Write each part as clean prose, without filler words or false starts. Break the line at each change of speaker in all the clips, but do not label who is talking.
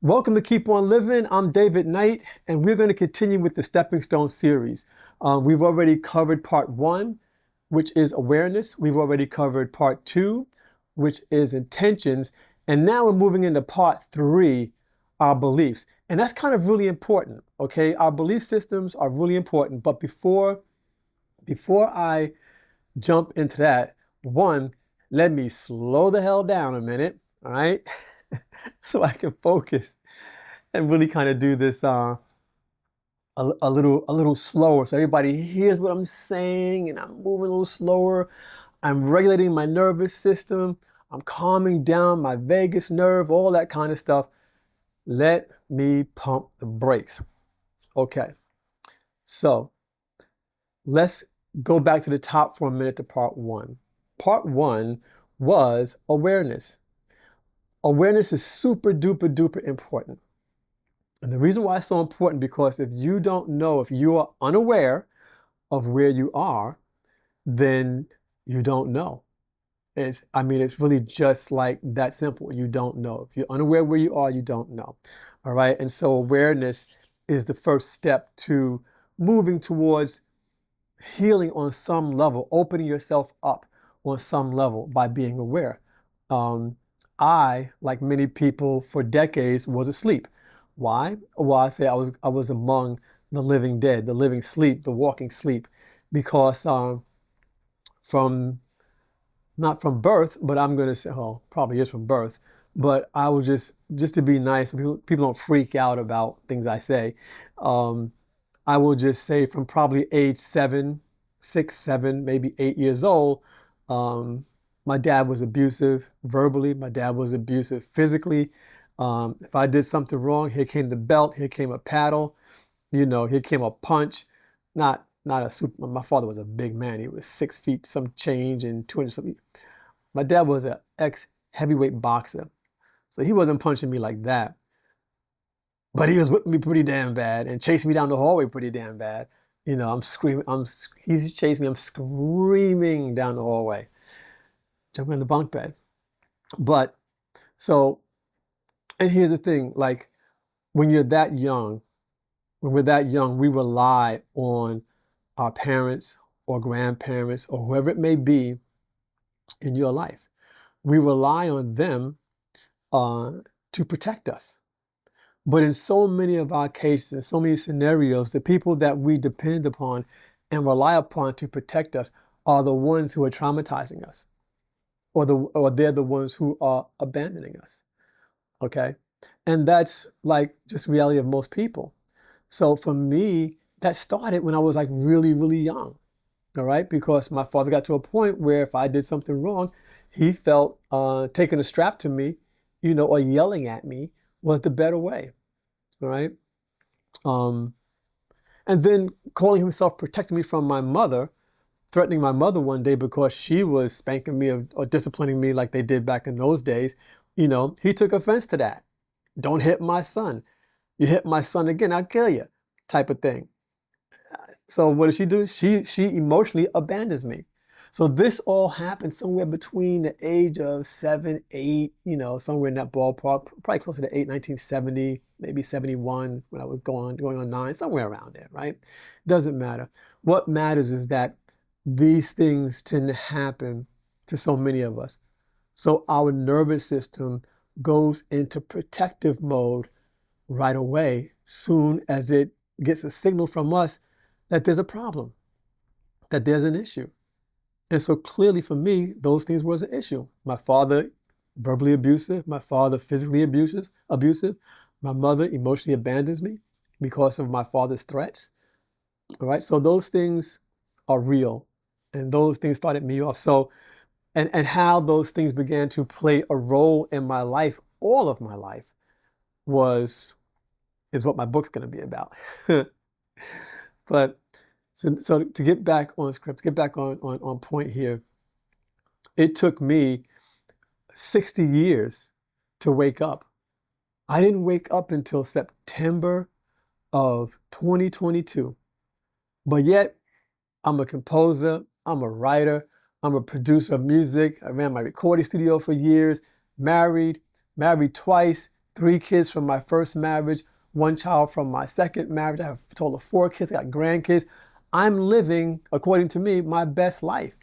Welcome to Keep On Living. I'm David Knight, and we're going to continue with the Stepping Stone series. We've already covered part one, which is awareness. We've already covered part two, which is intentions. And now we're moving into part three, our beliefs. And that's kind of really important, okay? Our belief systems are really important. But before I jump into that, one, let me slow the hell down a minute, all right? So I can focus and really kind of do this a little slower, so everybody hears what I'm saying, and I'm moving a little slower. I'm regulating my nervous system. I'm calming down my vagus nerve, all that kind of stuff. Let me pump the brakes. Okay, so let's go back to the top for a minute to part one. Part one was awareness. Awareness is super duper duper important. And the reason why it's so important, because if you don't know, if you are unaware of where you are, then you don't know. It's really just like that simple. You don't know. If you're unaware where you are, you don't know. All right. And so awareness is the first step to moving towards healing on some level, opening yourself up on some level by being aware. I, like many people for decades, was asleep. Why? Well, I say I was among the living dead, the living sleep, the walking sleep, because from not from birth, but I'm going to say, well, probably is from birth, but I was just to be nice, so people don't freak out about things I say. I will just say from probably age 6, 7, maybe 8 years old. My dad was abusive verbally. My dad was abusive physically. If I did something wrong, here came the belt, here came a paddle, here came a punch. Not a super, my father was a big man. He was 6 feet, some change, and 200 something. My dad was an ex-heavyweight boxer. So he wasn't punching me like that. But he was whipping me pretty damn bad and chasing me down the hallway pretty damn bad. I'm screaming, he chased me, I'm screaming down the hallway, jumping in the bunk bed. But so, and here's the thing, like when we're that young, we rely on our parents or grandparents or whoever it may be in your life. We rely on them to protect us. But in so many of our cases, in so many scenarios, the people that we depend upon and rely upon to protect us are the ones who are traumatizing us, or they're the ones who are abandoning us. Okay? And that's like just reality of most people. So for me, that started when I was like really, really young. All right? Because my father got to a point where if I did something wrong, he felt taking a strap to me, or yelling at me was the better way. All right? And then calling himself protecting me from my mother, threatening my mother one day because she was spanking me or disciplining me like they did back in those days. He took offense to that. Don't hit my son. You hit my son again, I'll kill you, type of thing. So what does she do? She emotionally abandons me. So this all happened somewhere between the age of 7, 8, somewhere in that ballpark, probably closer to 1970, maybe 71 when I was going on 9, somewhere around there, right? Doesn't matter. What matters is that these things tend to happen to so many of us. So our nervous system goes into protective mode right away, soon as it gets a signal from us that there's a problem, that there's an issue. And so clearly for me, those things was an issue. My father, verbally abusive. My father, physically abusive. My mother emotionally abandons me because of my father's threats. All right. So those things are real. And those things started me off. So, and how those things began to play a role in my life, all of my life, is what my book's going to be about. But so to get back on script, to get back on point here, it took me 60 years to wake up. I didn't wake up until September of 2022. But yet, I'm a composer, I'm a writer, I'm a producer of music. I ran my recording studio for years, married twice, 3 kids from my first marriage, 1 child from my second marriage. I have a total of 4 kids. I got grandkids. I'm living, according to me, my best life.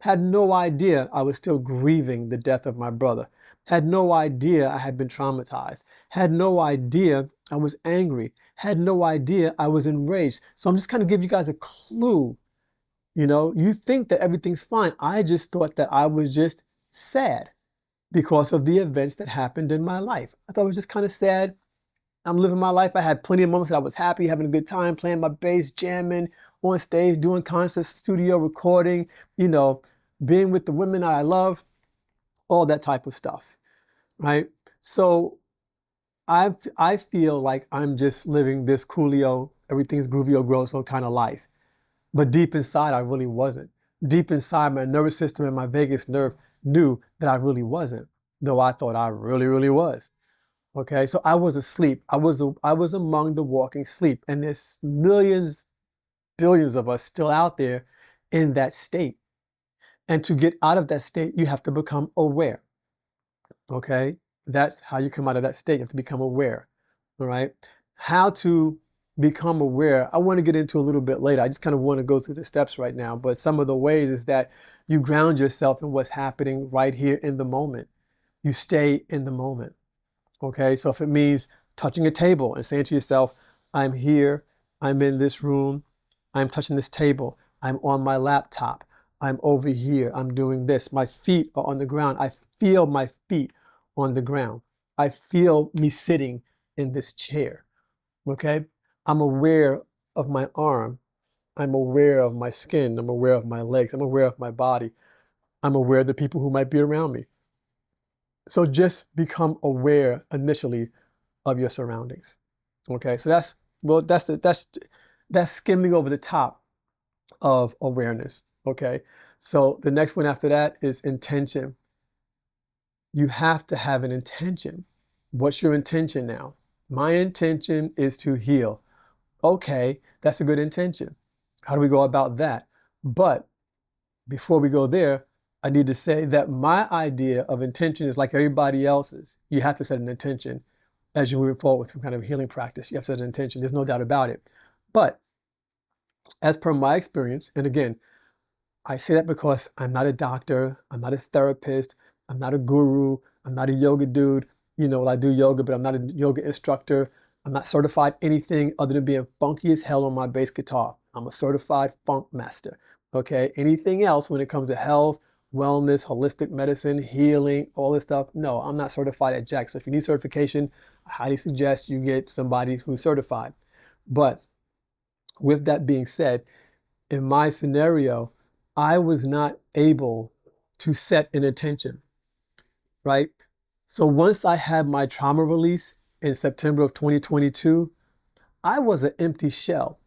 Had no idea I was still grieving the death of my brother. Had no idea I had been traumatized. Had no idea I was angry. Had no idea I was enraged. So I'm just kind of giving you guys a clue. You think that everything's fine. I just thought that I was just sad because of the events that happened in my life. I thought it was just kind of sad. I'm living my life. I had plenty of moments that I was happy, having a good time, playing my bass, jamming on stage, doing concerts, studio recording, being with the women that I love, all that type of stuff, right? So I feel like I'm just living this coolio, everything's groovy or grosso kind of life. But deep inside, I really wasn't. Deep inside, my nervous system and my vagus nerve knew that I really wasn't, though I thought I really, really was. Okay, so I was asleep. I was among the walking sleep, and there's millions, billions of us still out there in that state. And to get out of that state, you have to become aware. Okay, that's how you come out of that state. You have to become aware. All right, how to become aware, I want to get into a little bit later. I just kind of want to go through the steps right now. But some of the ways is that you ground yourself in what's happening right here in the moment. You stay in the moment. Okay, so if it means touching a table and saying to yourself, I'm here, I'm in this room, I'm touching this table, I'm on my laptop, I'm over here, I'm doing this, my feet are on the ground, I feel my feet on the ground, I feel me sitting in this chair, okay? I'm aware of my arm, I'm aware of my skin, I'm aware of my legs, I'm aware of my body, I'm aware of the people who might be around me. So just become aware initially of your surroundings. Okay, so that's skimming over the top of awareness. Okay, so the next one after that is intention. You have to have an intention. What's your intention now? My intention is to heal. Okay, that's a good intention. How do we go about that? But before we go there, I need to say that my idea of intention is like everybody else's. You have to set an intention as you move forward with some kind of healing practice. You have to set an intention. There's no doubt about it. But as per my experience, and again, I say that because I'm not a doctor, I'm not a therapist, I'm not a guru, I'm not a yoga dude. I do yoga, but I'm not a yoga instructor. I'm not certified anything other than being funky as hell on my bass guitar. I'm a certified funk master. Okay, anything else when it comes to health, wellness, holistic medicine, healing, all this stuff, no, I'm not certified at Jack. So if you need certification, I highly suggest you get somebody who's certified. But with that being said, in my scenario, I was not able to set an intention, right? So once I had my trauma release in September of 2022, I was an empty shell.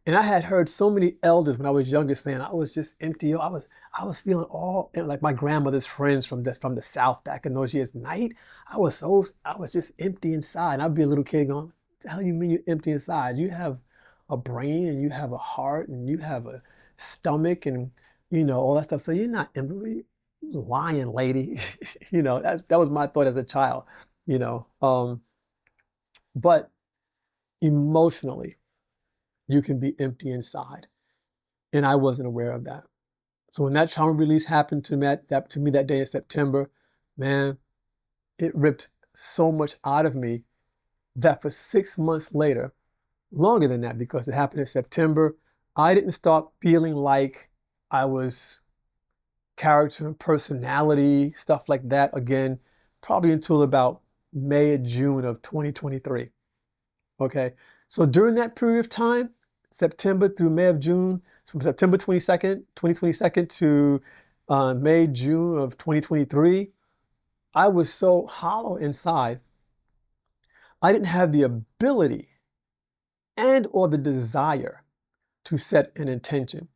And I had heard so many elders when I was younger saying I was just empty. I was feeling all like my grandmother's friends from the South back in those years. Night, I was just empty inside. And I'd be a little kid going, "What the hell you mean you're empty inside? You have a brain and you have a heart and you have a stomach and all that stuff. So you're not empty. You're lying, lady." That was my thought as a child. But emotionally, you can be empty inside. And I wasn't aware of that. So when that trauma release happened to me that day in September, man, it ripped so much out of me that for 6 months later, longer than that because it happened in September, I didn't start feeling like I was character and personality, stuff like that again, probably until about May or June of 2023. Okay, so during that period of time, September through May of June, from September 22nd, 2022 to May, June of 2023, I was so hollow inside, I didn't have the ability and or the desire to set an intention.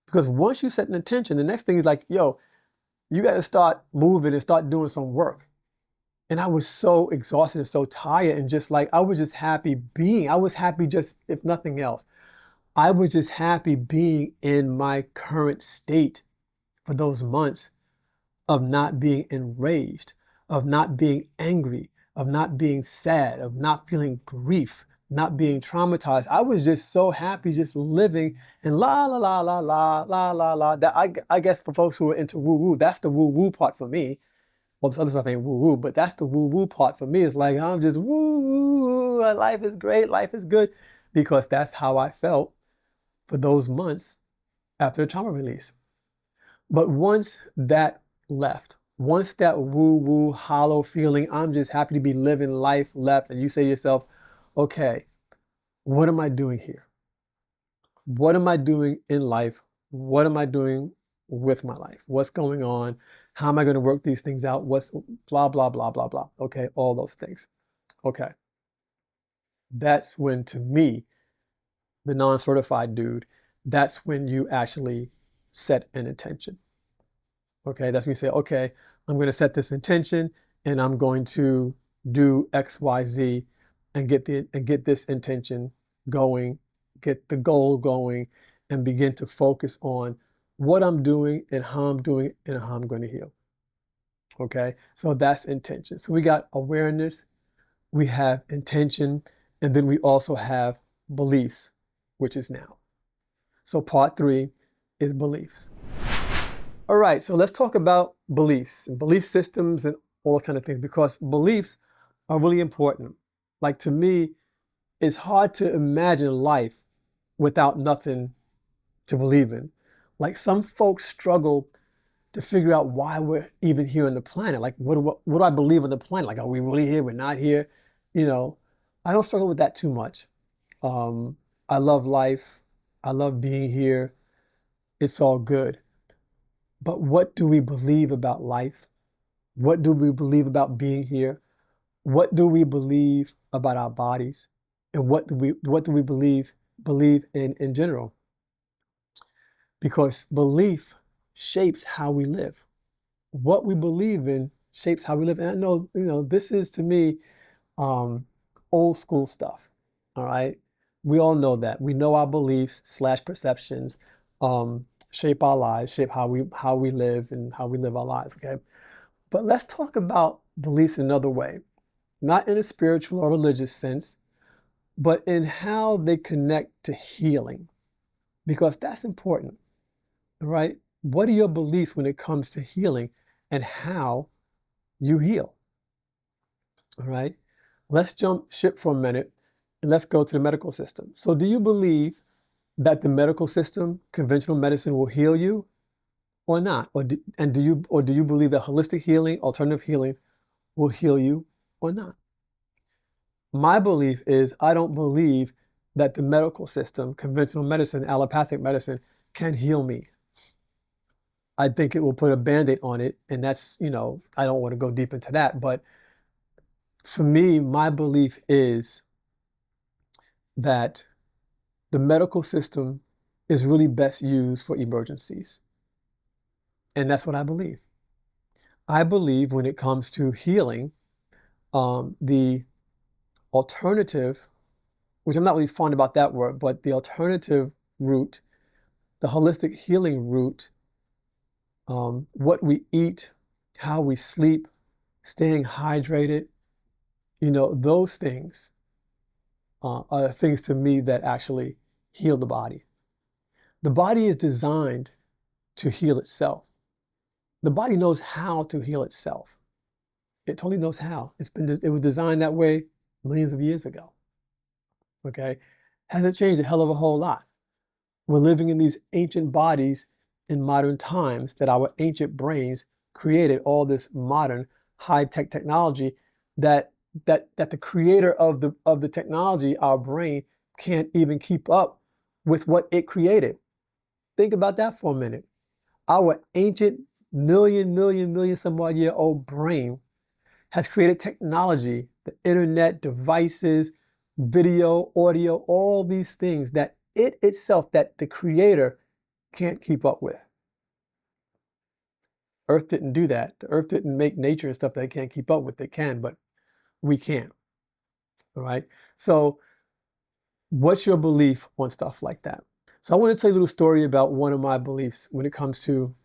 Because once you set an intention, the next thing is like, yo, you got to start moving and start doing some work. And I was so exhausted and so tired and just like, I was just happy being. I was happy just, if nothing else, I was just happy being in my current state for those months of not being enraged, of not being angry, of not being sad, of not feeling grief, not being traumatized. I was just so happy just living and la la la la la la la la. That I guess for folks who are into woo-woo, that's the woo-woo part for me. Well, this other stuff ain't woo-woo, but that's the woo-woo part for me. It's like I'm just woo-woo, life is great, life is good. Because that's how I felt for those months after the trauma release. But once that left, once that woo-woo, hollow feeling, I'm just happy to be living life left, and you say to yourself, okay, what am I doing here? What am I doing in life? What am I doing with my life? What's going on? How am I going to work these things out? What's blah, blah, blah, blah, blah. Okay, all those things. Okay. That's when, to me, the non-certified dude, that's when you actually set an intention. Okay, that's when you say, okay, I'm going to set this intention and I'm going to do X, Y, Z and get this intention going, get the goal going, and begin to focus on what I'm doing and how I'm doing it and how I'm going to heal. Okay, so that's intention. So we got awareness, we have intention, and then we also have beliefs, which is now. So part 3 is beliefs. All right, so let's talk about beliefs and belief systems and all kind of things, because beliefs are really important. Like, to me, it's hard to imagine life without nothing to believe in. Like, some folks struggle to figure out why we're even here on the planet. Like, what do I believe on the planet? Like, are we really here? We're not here? You know, I don't struggle with that too much. I love life. I love being here. It's all good. But what do we believe about life? What do we believe about being here? What do we believe about our bodies? And what do we believe in general? Because belief shapes how we live. What we believe in shapes how we live. And I know, this is, to me, old school stuff. All right. We all know that. We know our beliefs / perceptions shape our lives, shape how we live and how we live our lives. Okay. But let's talk about beliefs in another way, not in a spiritual or religious sense, but in how they connect to healing, because that's important. All right. What are your beliefs when it comes to healing and how you heal? All right. Let's jump ship for a minute and let's go to the medical system. So do you believe that the medical system, conventional medicine, will heal you or not? Or do you believe that holistic healing, alternative healing will heal you or not? My belief is I don't believe that the medical system, conventional medicine, allopathic medicine, can heal me. I think it will put a Band-Aid on it, and that's, I don't want to go deep into that, but for me, my belief is that the medical system is really best used for emergencies. And that's what I believe. I believe when it comes to healing, the alternative, which I'm not really fond about that word, but the alternative route, the holistic healing route, what we eat, how we sleep, staying hydrated, those things are the things to me that actually heal the body. The body is designed to heal itself. The body knows how to heal itself. It totally knows how. It was designed that way millions of years ago. Okay? Hasn't changed a hell of a whole lot. We're living in these ancient bodies in modern times that our ancient brains created all this modern high-tech technology that the creator of the technology, our brain, can't even keep up with what it created. Think about that for a minute. Our ancient million some odd year old brain has created technology, the internet, devices, video, audio, all these things that it itself, that the creator can't keep up with. Earth didn't do that. The earth didn't make nature and stuff that it can't keep up with. It can, but we can't. All right. So what's your belief on stuff like that? So I want to tell you a little story about one of my beliefs when it comes to,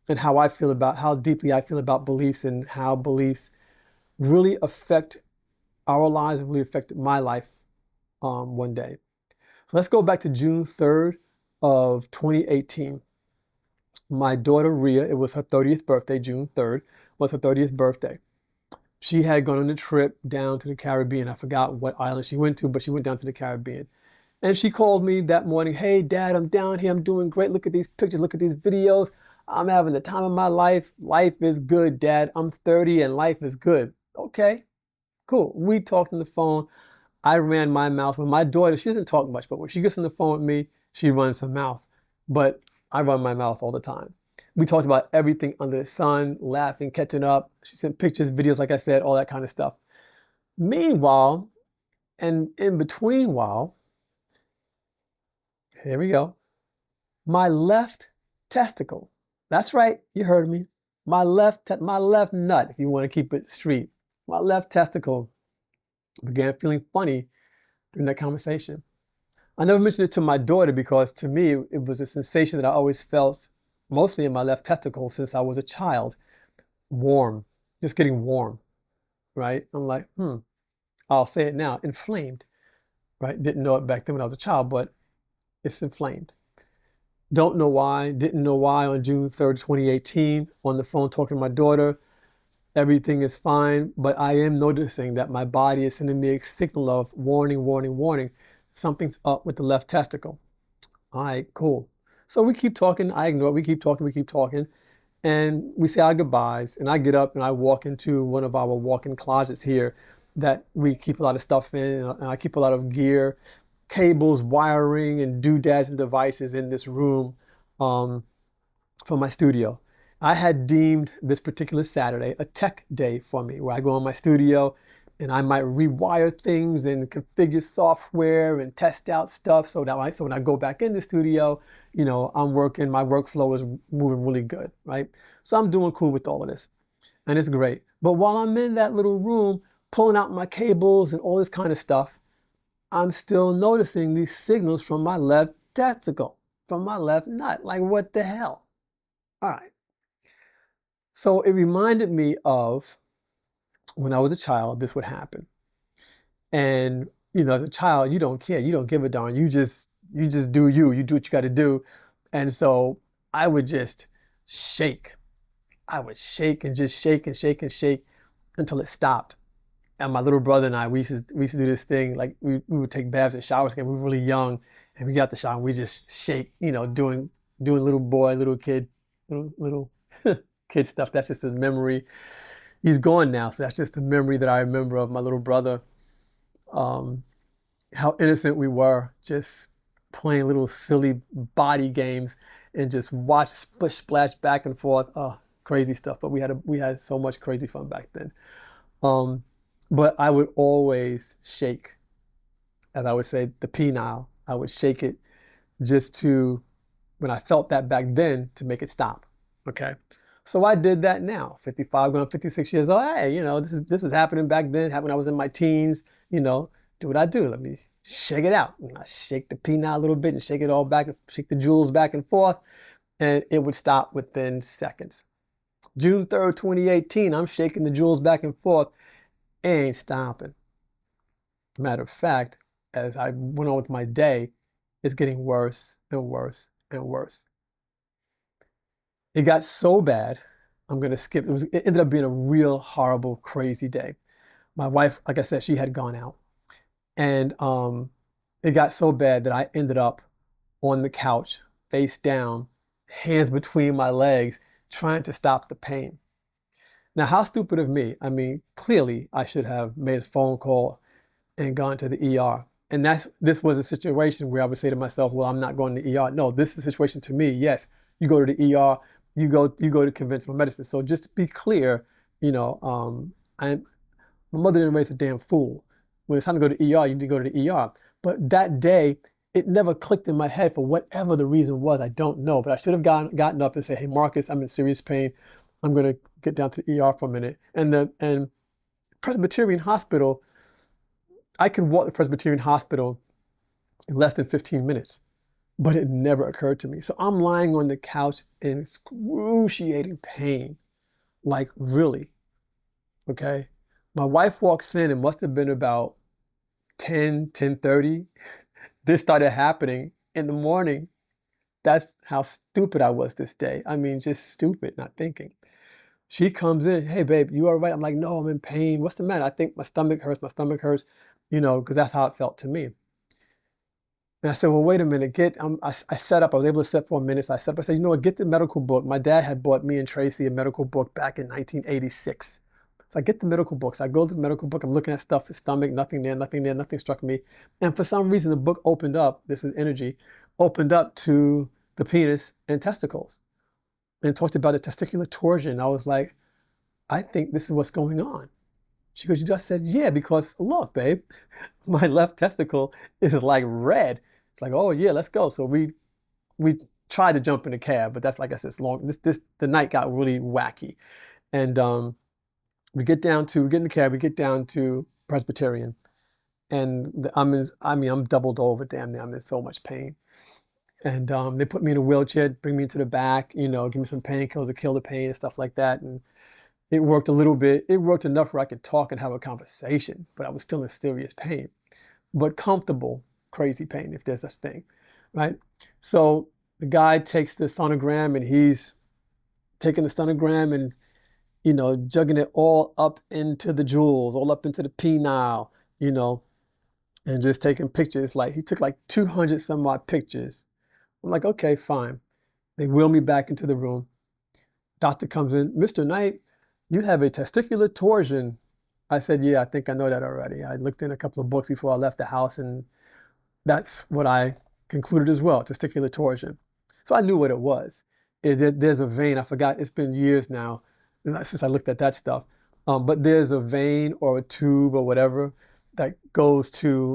and how deeply I feel about beliefs and how beliefs really affect our lives and really affected my life one day. So let's go back to June 3rd of 2018. My daughter Rhea, it was her 30th birthday, June 3rd was her 30th birthday. She had gone on a trip down to the Caribbean. I forgot what island she went to, but she went down to the Caribbean. And she called me that morning, hey, Dad, I'm down here. I'm doing great. Look at these pictures. Look at these videos. I'm having the time of my life. Life is good, Dad. I'm 30 and life is good. Okay, cool. We talked on the phone. I ran my mouth with my daughter. She doesn't talk much, but when she gets on the phone with me, she runs her mouth. But I run my mouth all the time. We talked about everything under the sun, laughing, catching up. She sent pictures, videos, like I said, all that kind of stuff. Meanwhile, and in between while, here we go. My left testicle. That's right, you heard me. My left nut, if you want to keep it street. My left testicle began feeling funny during that conversation. I never mentioned it to my daughter because to me, it was a sensation that I always felt mostly in my left testicle since I was a child. Warm, just getting warm, right? I'm like, I'll say it now, inflamed, right? Didn't know it back then when I was a child, but it's inflamed. Don't know why, didn't know why on June 3rd, 2018, on the phone talking to my daughter. Everything is fine, but I am noticing that my body is sending me a signal of warning, warning, warning. Something's up with the left testicle. All right, cool. So we keep talking. I ignore it. We keep talking. And we say our goodbyes. And I get up and I walk into one of our walk-in closets here that we keep a lot of stuff in. And I keep a lot of gear, cables, wiring, and doodads and devices in this room for my studio. I had deemed this particular Saturday a tech day for me, where I go in my studio and I might rewire things and configure software and test out stuff so when I go back in the studio, you know, I'm working, my workflow is moving really good, right? So I'm doing cool with all of this and it's great. But while I'm in that little room, pulling out my cables and all this kind of stuff, I'm still noticing these signals from my left testicle, from my left nut. Like, what the hell? All right. So it reminded me of when I was a child, this would happen. And, you know, as a child, you don't care. You don't give a darn. You just do you. You do what you got to do. And so I would just shake. I would shake and just shake and shake and shake until it stopped. And my little brother and I, we used to do this thing, like we would take baths and showers again. We were really young and we got the shower and we just shake, you know, doing little boy, little kid, little kid stuff. That's just his memory. He's gone now, so that's just a memory that I remember of my little brother. How innocent we were, just playing little silly body games and just watch splish splash back and forth. Oh, crazy stuff. But we had so much crazy fun back then. But I would always shake, as I would say, the penile. I would shake it just to, when I felt that back then, to make it stop. Okay. So I did that now, 55, going 56 years old. Hey, you know, this was happening back then, happened when I was in my teens, you know, do what I do. Let me shake it out. And I shake the penile a little bit and shake it all back, shake the jewels back and forth, and it would stop within seconds. June 3rd, 2018, I'm shaking the jewels back and forth, ain't stopping. Matter of fact, as I went on with my day, it's getting worse and worse and worse. It got so bad, I'm going to skip. It ended up being a real horrible, crazy day. My wife, like I said, she had gone out. And it got so bad that I ended up on the couch, face down, hands between my legs, trying to stop the pain. Now, how stupid of me. I mean, clearly I should have made a phone call and gone to the ER. And this was a situation where I would say to myself, well, I'm not going to the ER. No, this is a situation to me. Yes, you go to the ER. You go to conventional medicine. So just to be clear, you know, my mother didn't raise a damn fool. When it's time to go to the ER, you need to go to the ER. But that day, it never clicked in my head for whatever the reason was. I don't know. But I should have gotten up and said, hey, Marcus, I'm in serious pain. I'm going to get down to the ER for a minute. And Presbyterian Hospital, I can walk to Presbyterian Hospital in less than 15 minutes. But it never occurred to me. So I'm lying on the couch in excruciating pain, like really, okay? My wife walks in, and must have been about 10:30. This started happening in the morning. That's how stupid I was this day. I mean, just stupid, not thinking. She comes in, hey, babe, you all right? I'm like, no, I'm in pain. What's the matter? I think my stomach hurts, because that's how it felt to me. And I said, well, wait a minute, I set up, I was able to sit for a minute. So I set up, I said, you know what, get the medical book. My dad had bought me and Tracy a medical book back in 1986. So I get the medical books. I go to the medical book. I'm looking at stuff, his stomach, nothing there, nothing there, nothing struck me. And for some reason, the book opened up, this is energy, opened up to the penis and testicles and talked about the testicular torsion. I was like, I think this is what's going on. She goes, you just said, yeah, because look, babe, my left testicle is like red. It's like, oh yeah, let's go. So we tried to jump in the cab, but that's, like I said, it's long. The night got really wacky. And we get in the cab, we get down to Presbyterian. And I'm doubled over, damn near. I'm in so much pain. And they put me in a wheelchair, bring me to the back, give me some painkillers to kill the pain and stuff like that. And it worked a little bit. It worked enough where I could talk and have a conversation, but I was still in serious pain. But comfortable, crazy pain, if there's such thing, right? So the guy takes the sonogram, and he's taking the sonogram and, jugging it all up into the jewels, all up into the penile, and just taking pictures. Like, he took like 200 some odd pictures. I'm like, okay, fine. They wheel me back into the room. Doctor comes in, Mr. Knight, you have a testicular torsion. I said, yeah, I think I know that already. I looked in a couple of books before I left the house, and that's what I concluded as well, testicular torsion. So I knew what it was. There's a vein, I forgot, it's been years now since I looked at that stuff. But there's a vein or a tube or whatever that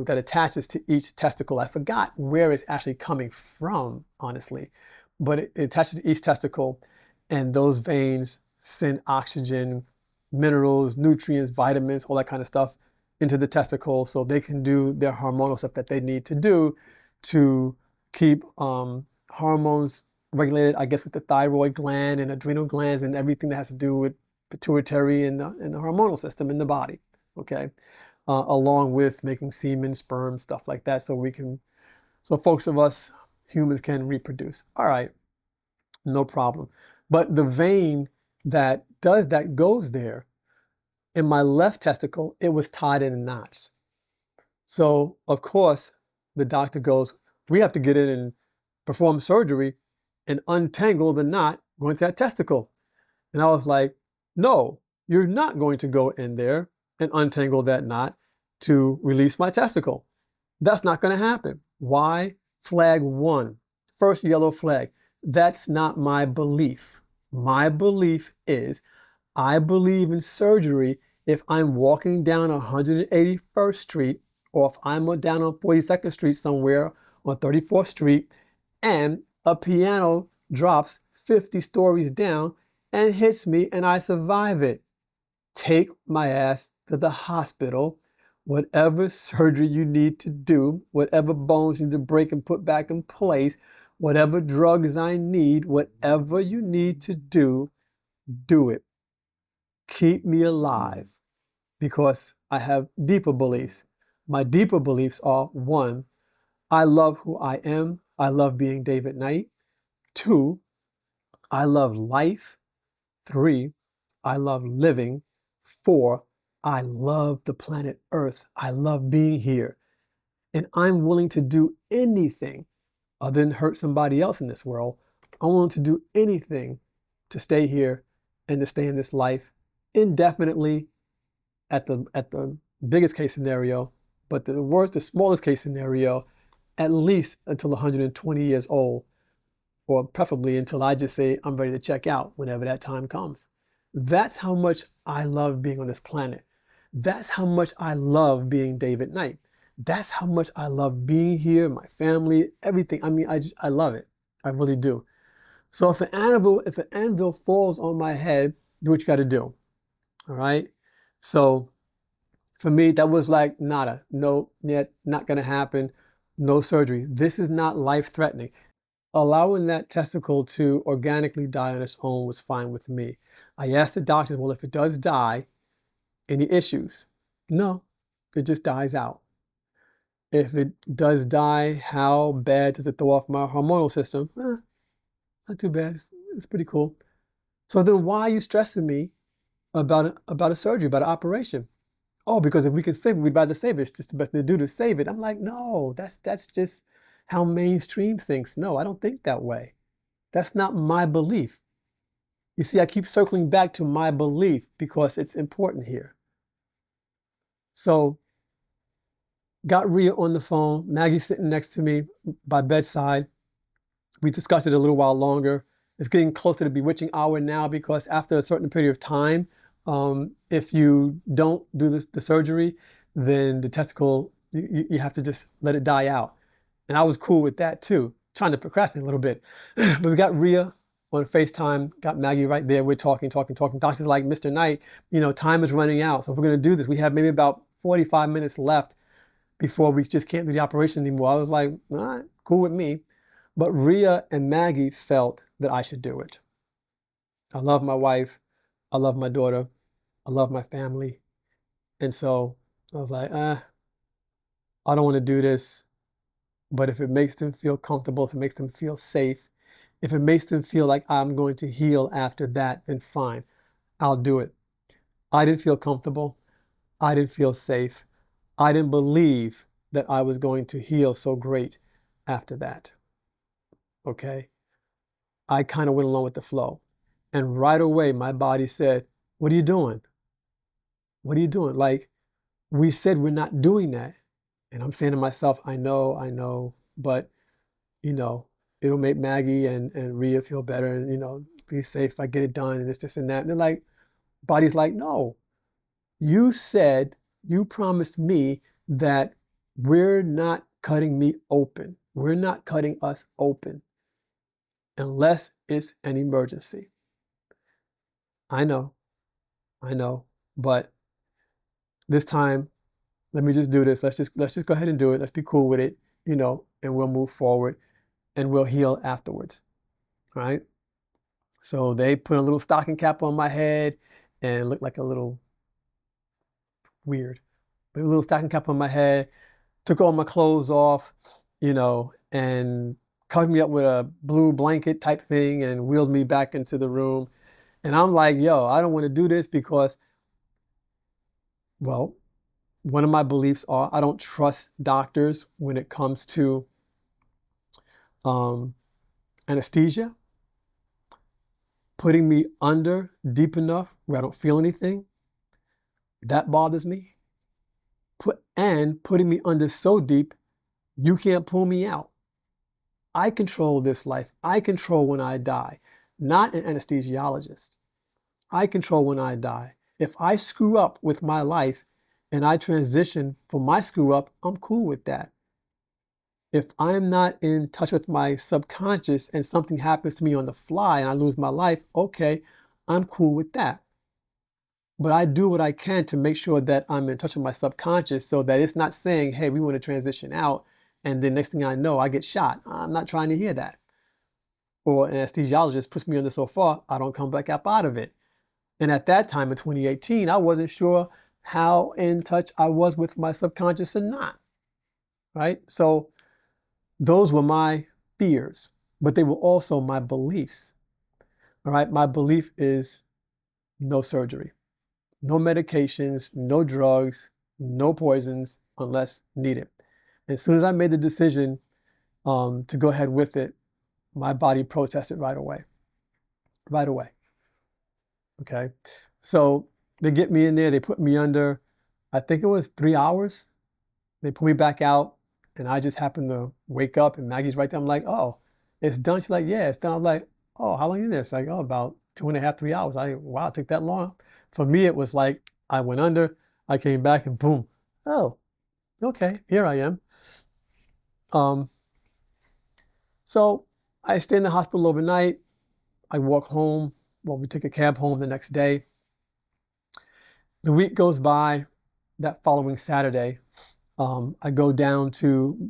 attaches to each testicle. I forgot where it's actually coming from, honestly, but it attaches to each testicle, and those veins send oxygen, minerals, nutrients, vitamins, all that kind of stuff into the testicle so they can do their hormonal stuff that they need to do to keep hormones regulated, I guess, with the thyroid gland and adrenal glands and everything that has to do with pituitary and the hormonal system in the body, okay? Along with making semen, sperm, stuff like that, so folks of us humans can reproduce. All right, no problem. But the vein that does that goes there. In my left testicle, it was tied in knots. So, of course, the doctor goes, we have to get in and perform surgery and untangle the knot going to that testicle. And I was like, no, you're not going to go in there and untangle that knot to release my testicle. That's not going to happen. Why? Flag 1, first yellow flag. That's not my belief. My belief is I believe in surgery if I'm walking down 181st Street, or if I'm down on 42nd Street somewhere on 34th Street, and a piano drops 50 stories down and hits me and I survive it. Take my ass to the hospital. Whatever surgery you need to do, whatever bones you need to break and put back in place, whatever drugs I need, whatever you need to do, do it. Keep me alive, because I have deeper beliefs. My deeper beliefs are: 1, I love who I am. I love being David Knight. 2, I love life. 3, I love living. 4, I love the planet Earth. I love being here. And I'm willing to do anything other than hurt somebody else in this world. I'm willing to do anything to stay here and to stay in this life indefinitely at the biggest case scenario, but the smallest case scenario, at least until 120 years old, or preferably until I just say I'm ready to check out whenever that time comes. That's how much I love being on this planet. That's how much I love being David Knight. That's how much I love being here, my family, everything. I mean, I love it. I really do. So if an anvil falls on my head, do what you got to do. All right. So for me, that was like nada. No, yet not going to happen. No surgery. This is not life-threatening. Allowing that testicle to organically die on its own was fine with me. I asked the doctors, well, if it does die, Any issues? No, it just dies out. If it does die, how bad does it throw off my hormonal system? Not too bad. It's pretty cool. So then why are you stressing me about a surgery, about an operation? Oh, because if we can save it, we'd rather save it. It's just the best thing to do to save it. I'm like, no, that's just how mainstream thinks. No, I don't think that way. That's not my belief. You see, I keep circling back to my belief because it's important here. So, got Rhea on the phone. Maggie's sitting next to me by bedside. We discussed it a little while longer. It's getting closer to bewitching hour now because after a certain period of time, if you don't do the surgery, then the testicle, you have to just let it die out. And I was cool with that too, trying to procrastinate a little bit. But we got Rhea on FaceTime, got Maggie right there. We're talking. Doctor's like, Mr. Knight, time is running out. So if we're going to do this, we have maybe about 45 minutes left before we just can't do the operation anymore. I was like, all right, cool with me. But Rhea and Maggie felt that I should do it. I love my wife. I love my daughter. I love my family. And so I was like, I don't want to do this. But if it makes them feel comfortable, if it makes them feel safe, if it makes them feel like I'm going to heal after that, then fine, I'll do it. I didn't feel comfortable. I didn't feel safe. I didn't believe that I was going to heal so great after that. Okay? I kind of went along with the flow. And right away, my body said, what are you doing? What are you doing? Like, we said we're not doing that. And I'm saying to myself, I know, but, it'll make Maggie and Rhea feel better and, be safe if I get it done and this and that. And they're like, body's like, no, you said, you promised me that we're not cutting me open. We're not cutting us open unless it's an emergency. I know, but this time, let me just do this. Let's just go ahead and do it. Let's be cool with it, and we'll move forward and we'll heal afterwards. Right? So they put a little stocking cap on my head and it looked like a little weird. But a little stocking cap on my head, took all my clothes off, and covered me up with a blue blanket type thing and wheeled me back into the room. And I'm like, yo, I don't want to do this because, well, one of my beliefs are I don't trust doctors when it comes to anesthesia. Putting me under deep enough where I don't feel anything, that bothers me. Putting me under so deep, you can't pull me out. I control this life. I control when I die, not an anesthesiologist. I control when I die. If I screw up with my life and I transition for my screw up, I'm cool with that. If I'm not in touch with my subconscious and something happens to me on the fly and I lose my life, okay, I'm cool with that. But I do what I can to make sure that I'm in touch with my subconscious so that it's not saying, hey, we want to transition out, and then next thing I know, I get shot. I'm not trying to hear that. Or an anesthesiologist puts me under so far, I don't come back up out of it. And at that time in 2018, I wasn't sure how in touch I was with my subconscious or not, right? So those were my fears, but they were also my beliefs, all right? My belief is no surgery. No medications, no drugs, no poisons unless needed. As soon as I made the decision to go ahead with it, my body protested right away. Right away. Okay. So they get me in there, they put me under, I think it was 3 hours. They pull me back out and I just happened to wake up and Maggie's right there. I'm like, oh, it's done. She's like, yeah, it's done. I'm like, oh, how long in there? It's like, oh, about 2.5, 3 hours. Wow, it took that long. For me, it was like I went under, I came back and boom. Oh, okay, here I am. So I stay in the hospital overnight. I walk home. Well, we take a cab home the next day. The week goes by. That following Saturday, I go down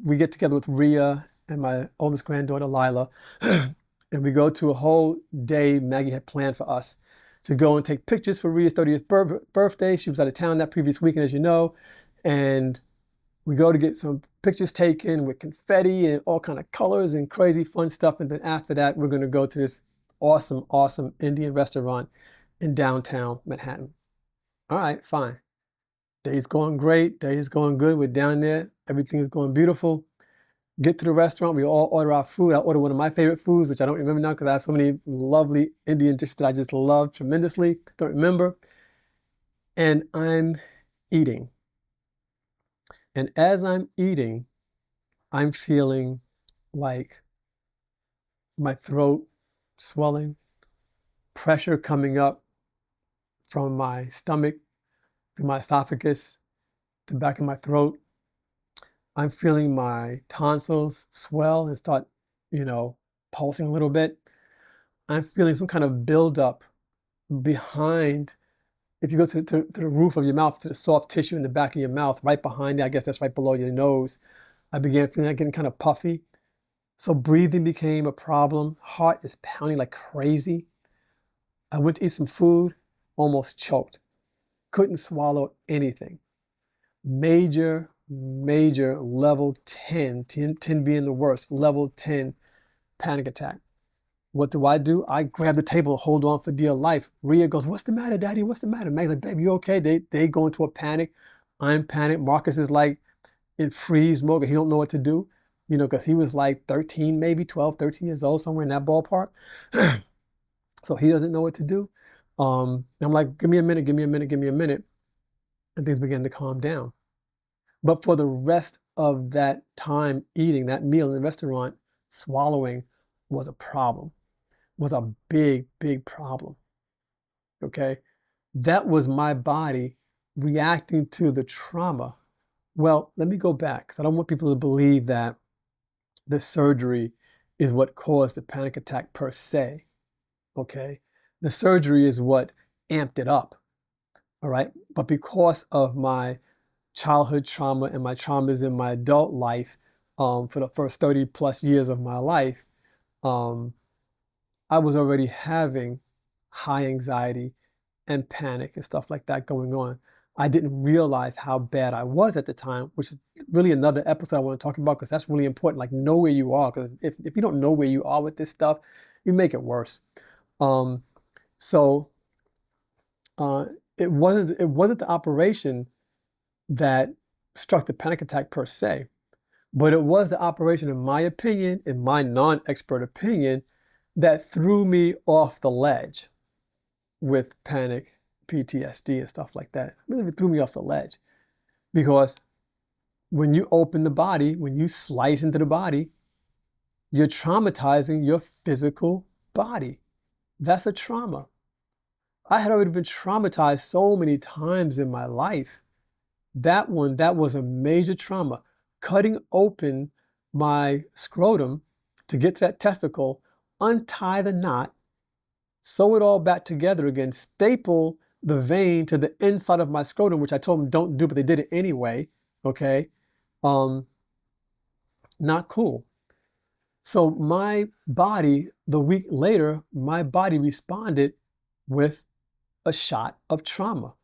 we get together with Rhea and my oldest granddaughter, Lila, and we go to a whole day Maggie had planned for us to go and take pictures for Ria's 30th birthday. She was out of town that previous weekend, as you know, and we go to get some pictures taken with confetti and all kind of colors and crazy fun stuff. And then after that, we're going to go to this awesome, awesome Indian restaurant in downtown Manhattan. All right, fine. Day's going great. Day's going good. We're down there. Everything is going beautiful. Get to the restaurant. We all order our food. I order one of my favorite foods, which I don't remember now because I have so many lovely Indian dishes that I just love tremendously. Don't remember. And I'm eating. And as I'm eating, I'm feeling like my throat swelling, pressure coming up from my stomach to my esophagus to back of my throat. I'm feeling my tonsils swell and start, pulsing a little bit. I'm feeling some kind of buildup behind. If you go to the roof of your mouth, to the soft tissue in the back of your mouth, right behind it, I guess that's right below your nose, I began feeling like getting kind of puffy. So breathing became a problem. Heart is pounding like crazy. I went to eat some food, almost choked. Couldn't swallow anything. Major level 10 being the worst, level 10 panic attack. What do? I grab the table, hold on for dear life. Ria goes, "What's the matter, Daddy? What's the matter?" Meg's like, "Baby, you okay?" They go into a panic. I'm panicked. Marcus is like in freeze mode. He don't know what to do, because he was like 13, maybe 12, 13 years old, somewhere in that ballpark. So he doesn't know what to do. I'm like, give me a minute. And things began to calm down. But for the rest of that time eating that meal in the restaurant, swallowing was a problem, was a big problem, okay? That was my body reacting to the trauma. Well, let me go back, because I don't want people to believe that the surgery is what caused the panic attack per se, okay? The surgery is what amped it up, all right? But because of my childhood trauma and my traumas in my adult life, for the first 30 plus years of my life, I was already having high anxiety and panic and stuff like that going on. I didn't realize how bad I was at the time, which is really another episode I want to talk about, because that's really important. Like, know where you are, because if you don't know where you are with this stuff, you make it worse. So it wasn't the operation that struck the panic attack per se, but it was the operation, in my opinion, in my non-expert opinion, that threw me off the ledge with panic, PTSD, and stuff like that. It really threw me off the ledge, because when you open the body, when you slice into the body, you're traumatizing your physical body. That's a trauma. I had already been traumatized so many times in my life. That was a major trauma. Cutting open my scrotum to get to that testicle, untie the knot, sew it all back together again, staple the vein to the inside of my scrotum, which I told them don't do, but they did it anyway, okay? Not cool. So my body, the week later, my body responded with a shot of trauma.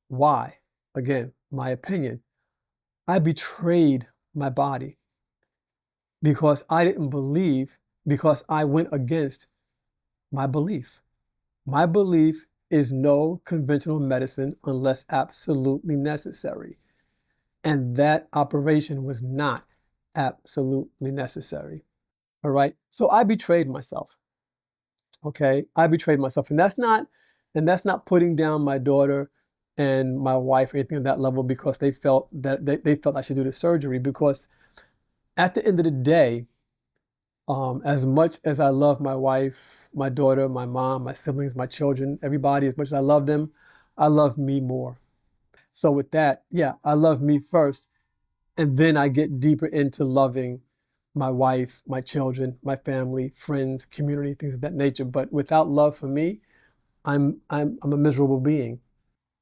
Why? Again, my opinion. I betrayed my body because I didn't believe, because I went against my belief. My belief is no conventional medicine unless absolutely necessary. And that operation was not absolutely necessary. All right. So I betrayed myself. Okay. I betrayed myself. And that's not putting down my daughter and my wife or anything at that level, because they felt that they felt I should do the surgery. Because at the end of the day, as much as I love my wife, my daughter, my mom, my siblings, my children, everybody, as much as I love them, I love me more. So with that, yeah, I love me first. And then I get deeper into loving my wife, my children, my family, friends, community, things of that nature. But without love for me, I'm a miserable being.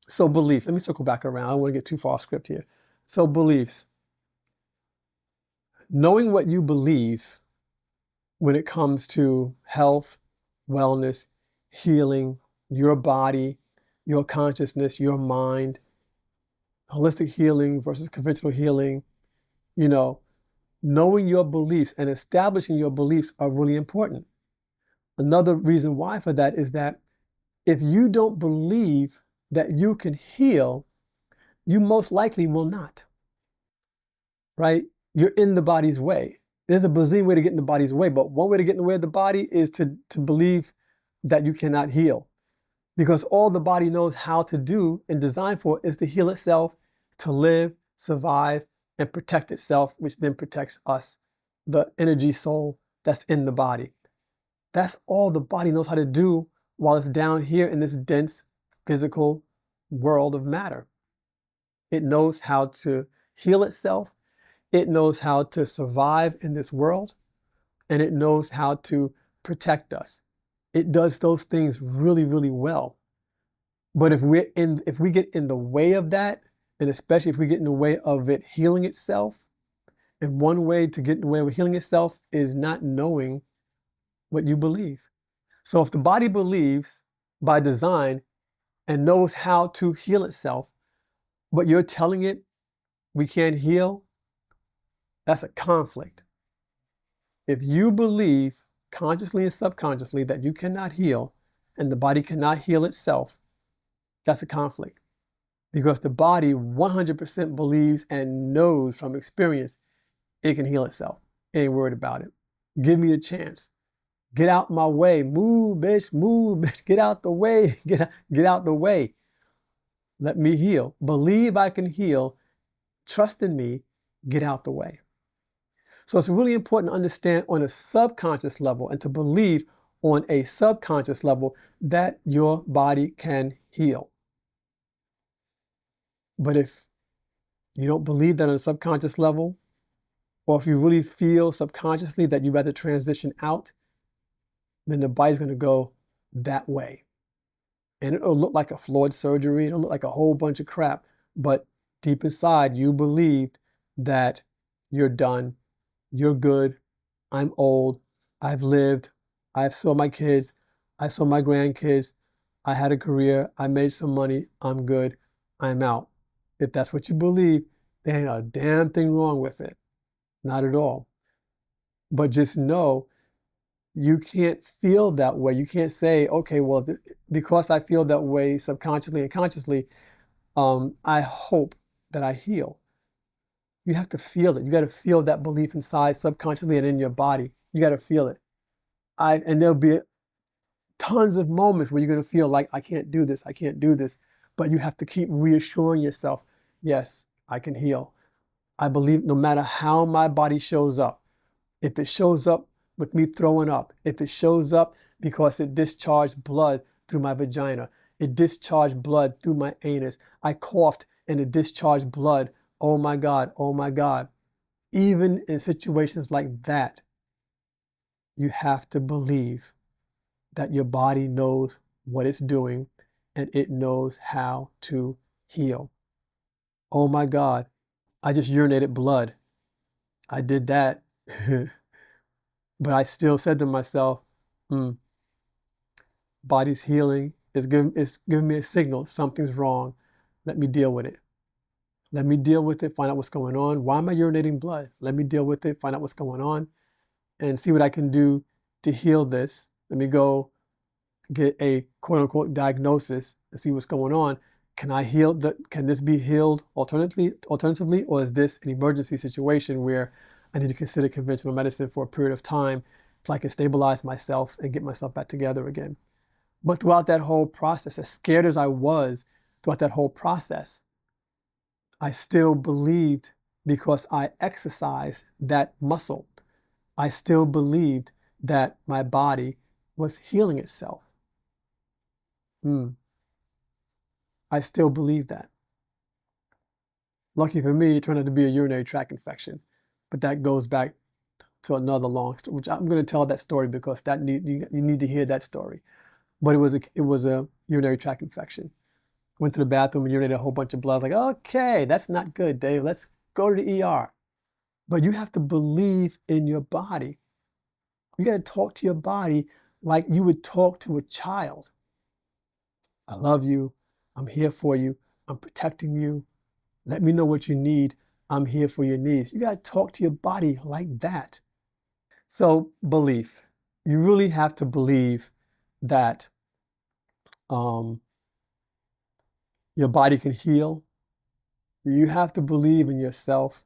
So beliefs, let me circle back around. I don't want to get too far off script here. So beliefs. Knowing what you believe when it comes to health, wellness, healing, your body, your consciousness, your mind, holistic healing versus conventional healing, you know, knowing your beliefs and establishing your beliefs are really important. Another reason why for that is that if you don't believe that you can heal, you most likely will not, right? You're in the body's way. There's a bazillion way to get in the body's way, but one way to get in the way of the body is to believe that you cannot heal. Because all the body knows how to do and design for is to heal itself, to live, survive, and protect itself, which then protects us, the energy soul that's in the body. That's all the body knows how to do while it's down here in this dense physical world of matter. It knows how to heal itself. It knows how to survive in this world, and it knows how to protect us. It does those things really, really well. But if we get in the way of that, and especially if we get in the way of it healing itself, and one way to get in the way of healing itself is not knowing what you believe. So if the body believes by design and knows how to heal itself, but you're telling it we can't heal, that's a conflict. If you believe consciously and subconsciously that you cannot heal and the body cannot heal itself, that's a conflict. Because the body 100% believes and knows from experience it can heal itself. It ain't worried about it. Give me a chance. Get out my way. Move, bitch, get out the way. Get out the way. Let me heal. Believe I can heal. Trust in me. Get out the way. So it's really important to understand on a subconscious level and to believe on a subconscious level that your body can heal. But if you don't believe that on a subconscious level, or if you really feel subconsciously that you'd rather transition out, then the body's going to go that way. And it'll look like a flawed surgery. It'll look like a whole bunch of crap. But deep inside, you believed that you're done. You're good. I'm old. I've lived. I've saw my kids. I saw my grandkids. I had a career. I made some money. I'm good. I'm out. If that's what you believe, there ain't a damn thing wrong with it. Not at all. But just know you can't feel that way. You can't say, okay, well, because I feel that way subconsciously and consciously, I hope that I heal. You have to feel it. You got to feel that belief inside subconsciously and in your body. You got to feel it. And there'll be tons of moments where you're going to feel like, I can't do this. I can't do this. But you have to keep reassuring yourself, yes, I can heal. I believe no matter how my body shows up, if it shows up with me throwing up, if it shows up because it discharged blood through my vagina, it discharged blood through my anus, I coughed and it discharged blood, oh my God, oh my God. Even in situations like that, you have to believe that your body knows what it's doing and it knows how to heal. Oh my God, I just urinated blood. I did that. But I still said to myself, body's healing. It's giving me a signal. Something's wrong. Let me deal with it. Let me deal with it, find out what's going on. Why am I urinating blood? Let me deal with it, find out what's going on, and see what I can do to heal this. Let me go get a quote unquote diagnosis and see what's going on. Can I heal can this be healed alternatively, or is this an emergency situation where I need to consider conventional medicine for a period of time till I can stabilize myself and get myself back together again? But throughout that whole process, as scared as I was throughout that whole process, I still believed because I exercised that muscle. I still believed that my body was healing itself. I still believe that. Lucky for me, it turned out to be a urinary tract infection, but that goes back to another long story, which I'm going to tell that story because you need to hear that story. But it was a urinary tract infection. Went to the bathroom and urinated a whole bunch of blood. I was like, okay, that's not good, Dave. Let's go to the ER. But you have to believe in your body. You got to talk to your body like you would talk to a child. I love you. I'm here for you. I'm protecting you. Let me know what you need. I'm here for your needs. You got to talk to your body like that. So, belief. You really have to believe that um, your body can heal. You have to believe in yourself.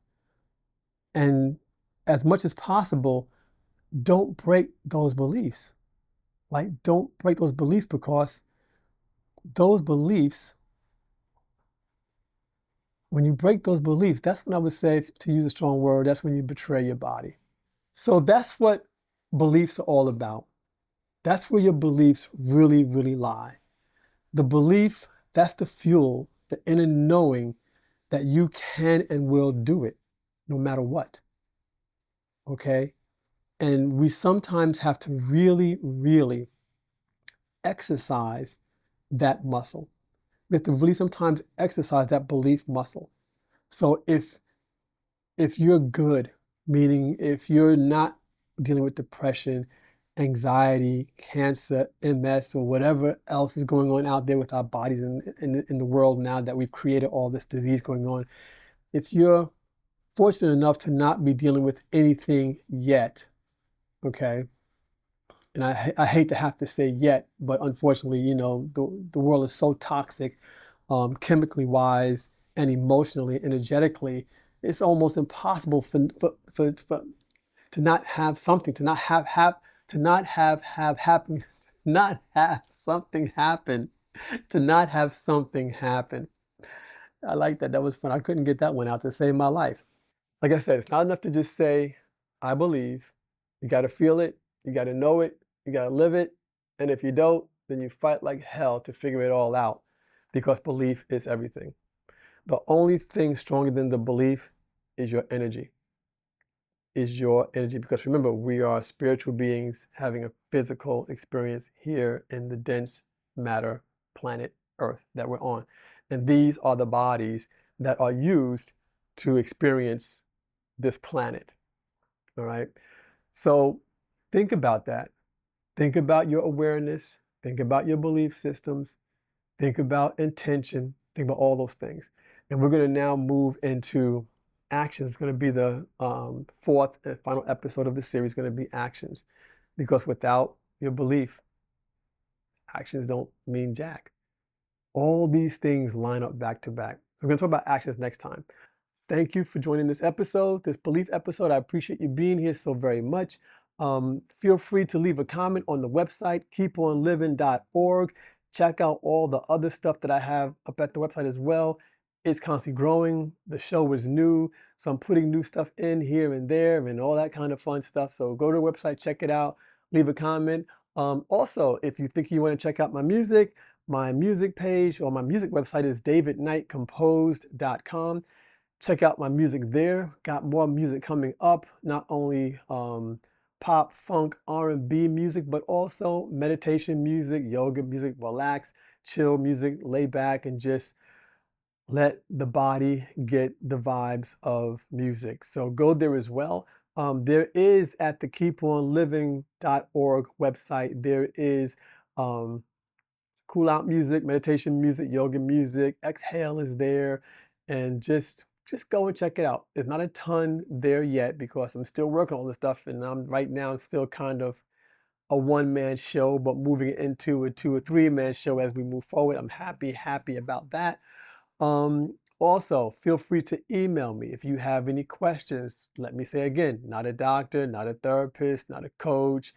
And as much as possible, don't break those beliefs. Like, don't break those beliefs, because those beliefs, when you break those beliefs, that's when I would say, to use a strong word, that's when you betray your body. So that's what beliefs are all about. That's where your beliefs really, really lie. The belief, that's the fuel, the inner knowing that you can and will do it no matter what. Okay? And we sometimes have to really, really exercise that muscle. We have to really sometimes exercise that belief muscle. So if you're good, meaning if you're not dealing with depression, anxiety, cancer, MS, or whatever else is going on out there with our bodies in the world now that we've created all this disease going on, if you're fortunate enough to not be dealing with anything yet, okay, and I hate to have to say yet, but unfortunately, the world is so toxic, chemically wise and emotionally, energetically, it's almost impossible for to not have something, to not to not have happen, not have something happen, to not have something happen. I like that. That was fun. I couldn't get that one out to save my life. Like I said, it's not enough to just say, I believe. You got to feel it. You got to know it. You got to live it. And if you don't, then you fight like hell to figure it all out, because belief is everything. The only thing stronger than the belief is your energy. Because remember, we are spiritual beings having a physical experience here in the dense matter planet Earth that we're on. And these are the bodies that are used to experience this planet. All right. So think about that. Think about your awareness. Think about your belief systems. Think about intention. Think about all those things. And we're going to now move into actions. It's going to be the fourth and final episode of the series, going to be actions. Because without your belief, actions don't mean jack. All these things line up back to back. So we're going to talk about actions next time. Thank you for joining this episode, this belief episode. I appreciate you being here so very much. Feel free to leave a comment on the website, keeponlivin.org. Check out all the other stuff that I have up at the website as well. It's constantly growing. The show is new, so I'm putting new stuff in here and there and all that kind of fun stuff. So go to the website, check it out, leave a comment. Also, if you think you want to check out my music page or my music website is davidknightcomposed.com. Check out my music there. Got more music coming up, not only pop, funk, R&B music, but also meditation music, yoga music, relax, chill music, lay back and just let the body get the vibes of music. So go there as well. There is at the keeponliving.org website, there is cool out music, meditation music, yoga music, exhale is there, and just go and check it out. There's not a ton there yet because I'm still working on all this stuff, and right now I'm still kind of a one-man show, but moving it into a 2 or 3-man show as we move forward. I'm happy about that. Also, feel free to email me if you have any questions. Let me say again, not a doctor, not a therapist, not a coach,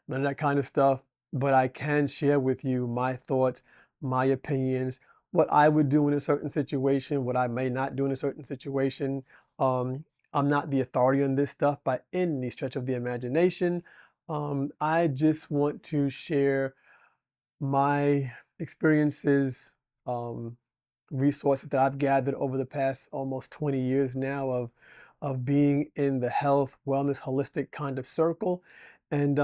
none of that kind of stuff, but I can share with you my thoughts, my opinions, what I would do in a certain situation, what I may not do in a certain situation. I'm not the authority on this stuff by any stretch of the imagination. I just want to share my experiences, resources that I've gathered over the past almost 20 years now of being in the health, wellness, holistic kind of circle. And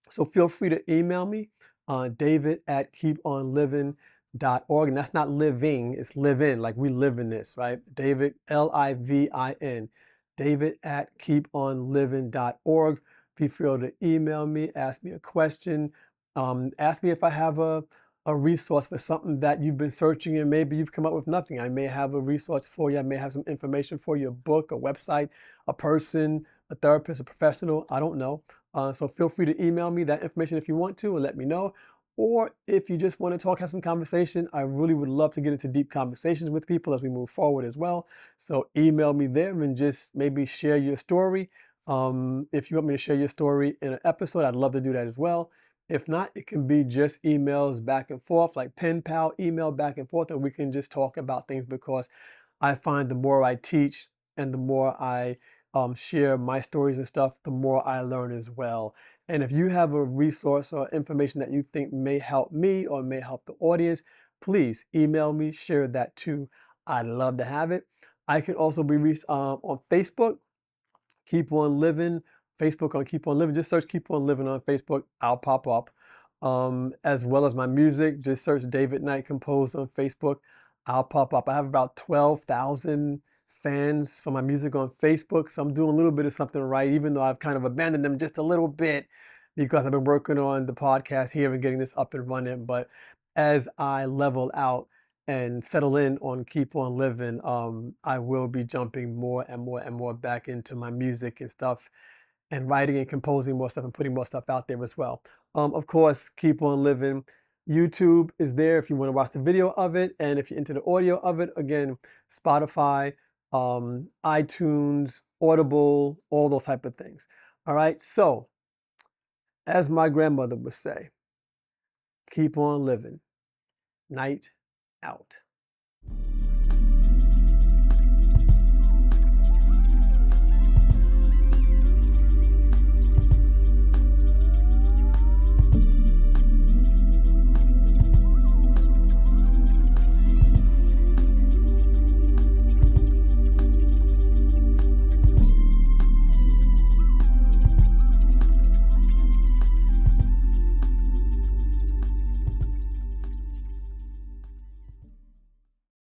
so feel free to email me, david@keeponlivin.org. And that's not living, it's live in, like we live in this, right? David, Livin, david@keeponlivin.org. Feel free to email me, ask me a question, ask me if I have a a resource for something that you've been searching and maybe you've come up with nothing. I may have a resource for you. I may have some information for you, a book, a website, a person, a therapist, a professional. I don't know. So feel free to email me that information if you want to and let me know. Or if you just want to talk, have some conversation, I really would love to get into deep conversations with people as we move forward as well. So email me there and just maybe share your story. If you want me to share your story in an episode, I'd love to do that as well. If not, it can be just emails back and forth, like pen pal email back and forth, and we can just talk about things, because I find the more I teach and the more I share my stories and stuff, the more I learn as well. And if you have a resource or information that you think may help me or may help the audience, please email me, share that too. I'd love to have it. I can also be reached on Facebook. Keep on Living, Facebook on Keep on Living. Just search Keep on Living on Facebook. I'll pop up. As well as my music, just search David Knight Composed on Facebook. I'll pop up. I have about 12,000 fans for my music on Facebook. So I'm doing a little bit of something right, even though I've kind of abandoned them just a little bit because I've been working on the podcast here and getting this up and running. But as I level out and settle in on Keep on Living, I will be jumping more and more and more back into my music and stuff, and writing and composing more stuff and putting more stuff out there as well. Of course, Keep on Living. YouTube is there if you want to watch the video of it, and if you're into the audio of it, again, Spotify, iTunes, Audible, all those type of things. All right, so as my grandmother would say, keep on living. Night out.